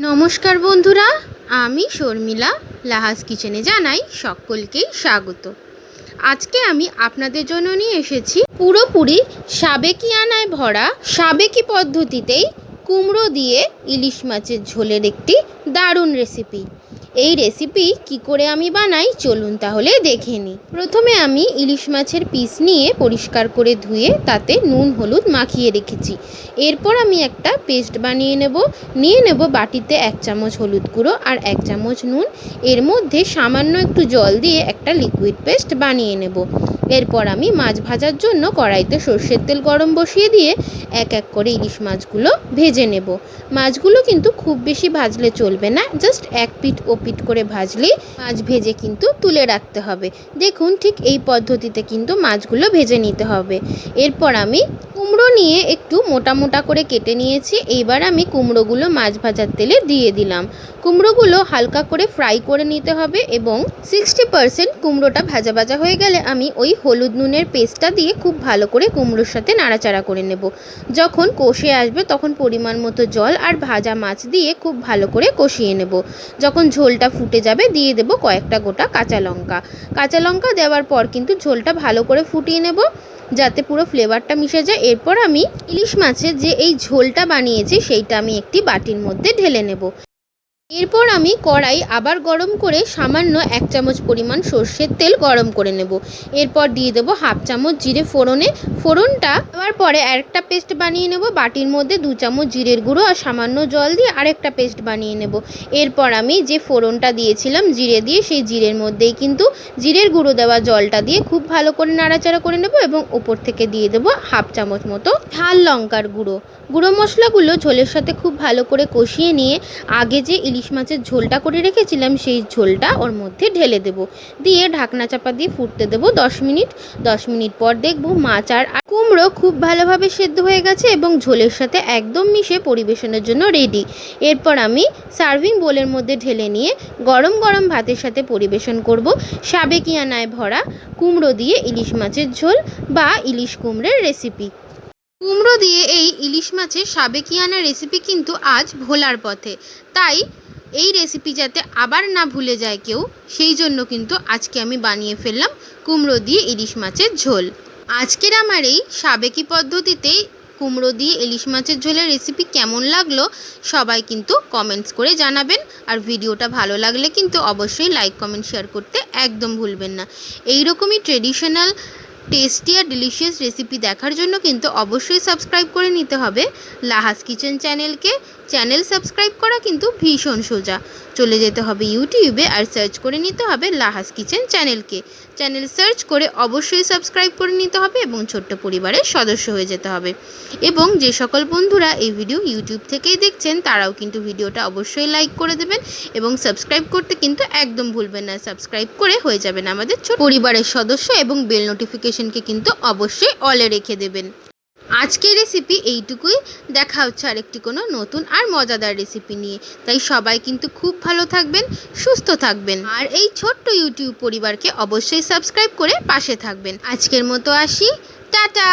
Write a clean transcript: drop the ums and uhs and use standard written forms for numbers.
নমস্কার বন্ধুরা, আমি শর্মিলা লাহাস কিচেনে জানাই সকলকেই স্বাগত। আজকে আমি আপনাদের জন্য নিয়ে এসেছি পুরোপুরি সাবেকিয়ানায় ভরা সাবেকি পদ্ধতিতেই কুমড়ো দিয়ে ইলিশ মাছের ঝোলের একটি দারুণ রেসিপি। এই রেসিপি কি করে আমি বানাই চলুন তাহলে দেখে নিই। প্রথমে আমি ইলিশ মাছের পিস নিয়ে পরিষ্কার করে ধুয়ে তাতে নুন হলুদ মাখিয়ে রেখেছি। এরপর আমি একটা পেস্ট বানিয়ে নিয়ে নেব বাটিতে 1 চামচ হলুদ গুঁড়ো আর 1 চামচ নুন। এর মধ্যে সামান্য একটু জল দিয়ে একটা লিকুইড পেস্ট বানিয়ে নেব। এরপর আমি মাছ ভাজার জন্য কড়াইতে সর্ষের তেল গরম বসিয়ে দিয়ে এক এক করে ইলিশ মাছগুলো ভেজে নেব। মাছগুলো কিন্তু খুব বেশি ভাজলে চলবে না, জাস্ট এক পিঠ ও পিঠ করে ভাজলেই মাছ ভেজে কিন্তু তুলে রাখতে হবে। দেখুন ঠিক এই পদ্ধতিতে কিন্তু মাছগুলো ভেজে নিতে হবে। এরপর আমি কুমড়ো নিয়ে একটু মোটা মোটা করে কেটে নিয়েছি। এইবার আমি কুমড়োগুলো মাছ ভাজার তেলে দিয়ে দিলাম। কুমড়োগুলো হালকা করে ফ্রাই করে নিতে হবে এবং 60% কুমড়োটা ভাজা ভাজা হয়ে গেলে আমি ওই হলুদ নুনের পেস্টটা দিয়ে খুব ভালো করে কুমড়োর সাথে নাড়াচাড়া করে নেব। যখন কষে আসবে তখন পরিমাণ মতো জল আর ভাজা মাছ দিয়ে খুব ভালো করে কষিয়ে নেব। যখন ঝোলটা ফুটে যাবে দিয়ে দেব কয়েকটা গোটা কাঁচা লঙ্কা দেওয়ার পর কিন্তু ঝোলটা ভালো করে ফুটিয়ে নেব যাতে পুরো ফ্লেভারটা মিশে যায়। এরপর আমি ইলিশ মাছের যে এই ঝোলটা বানিয়েছি সেইটা আমি একটি বাটির মধ্যে ঢেলে নেব। এরপর আমি কড়াই আবার গরম করে সামান্য 1 চামচ পরিমাণ সর্ষের তেল গরম করে নেব। এরপর দিয়ে দেব 1/2 চামচ জিরে ফোড়নটা দেওয়ার পরে আরেকটা পেস্ট বানিয়ে নেব। বাটির মধ্যে 2 চামচ জিরের গুঁড়ো আর সামান্য জল দিয়ে আরেকটা পেস্ট বানিয়ে নেব। এরপর আমি যে ফোড়নটা দিয়েছিলাম জিরে দিয়ে সেই জিরের মধ্যেই কিন্তু জিরের গুঁড়ো দেওয়া জলটা দিয়ে খুব ভালো করে নাড়াচাড়া করে নেব এবং ওপর থেকে দিয়ে দেব 1/2 চামচ মতো ঝাল লঙ্কার গুঁড়ো মশলাগুলো ঝোলের সাথে খুব ভালো করে কষিয়ে নিয়ে আগে যে ইলিশ মাছের ঝোলটা করে রেখেছিলাম সেই ঝোলটা ওর মধ্যে ঢেলে দেব। দিয়ে ঢাকনা চাপা দিয়ে ফুটতে দেব 10 মিনিট পর দেখব মাছ আর কুমড়ো খুব ভালোভাবে সেদ্ধ হয়ে গেছে এবং ঝোলের সাথে একদম মিশে পরিবেশনের জন্য রেডি। এরপর আমি সার্ভিং বোলের মধ্যে ঢেলে নিয়ে গরম গরম ভাতের সাথে পরিবেশন করব সাবেকিয়ানায় ভরা কুমড়ো দিয়ে ইলিশ মাছের ঝোল বা ইলিশ কুমড়োর রেসিপি। কুমড়ো দিয়ে এই ইলিশ মাছের সাবেকিয়ানা রেসিপি কিন্তু আজ ভোলার পথে, তাই এই রেসিপি যাতে আবার না ভুলে যায় কেউ সেই জন্য কিন্তু আজকে আমি বানিয়ে ফেললাম কুমড়ো দিয়ে ইলিশ মাছের ঝোল। আজকের আমার এই সাবেকি পদ্ধতিতে কুমড়ো দিয়ে ইলিশ মাছের ঝোলের রেসিপি কেমন লাগলো সবাই কিন্তু কমেন্টস করে জানাবেন। আর ভিডিওটা ভালো লাগলে কিন্তু অবশ্যই লাইক কমেন্ট শেয়ার করতে একদম ভুলবেন না। এইরকমই ট্রেডিশনাল টেস্টি আর ডিলিশিয়াস রেসিপি দেখার জন্য কিন্তু অবশ্যই সাবস্ক্রাইব করে নিতে হবে লাহাস কিচেন চ্যানেল সাবস্ক্রাইব করা কিন্তু ভীষণ সোজা। চলে যেতে হবে ইউটিউবে আর সার্চ করে নিতে হবে লাহাস কিচেন চ্যানেল সার্চ করে অবশ্যই সাবস্ক্রাইব করে নিতে হবে এবং ছোট্ট পরিবারের সদস্য হয়ে যেতে হবে। এবং যে সকল বন্ধুরা এই ভিডিও ইউটিউব থেকেই দেখছেন তারাও কিন্তু ভিডিওটা অবশ্যই লাইক করে দেবেন এবং সাবস্ক্রাইব করতে কিন্তু একদম ভুলবেন না। সাবস্ক্রাইব করে হয়ে যাবেন আমাদের ছোট পরিবারের সদস্য এবং বেল নোটিফিকেশনকে কিন্তু অবশ্যই অলে রেখে দেবেন। আজকের রেসিপি এইটুকুই, দেখা হচ্ছে আরেকটি কোনো নতুন আর মজাদার রেসিপি নিয়ে। তাই সবাই কিন্তু খুব ভালো থাকবেন, সুস্থ থাকবেন আর এই ছোট্ট ইউটিউব পরিবারকে অবশ্যই সাবস্ক্রাইব করে পাশে থাকবেন। আজকের মতো আসি, টাটা।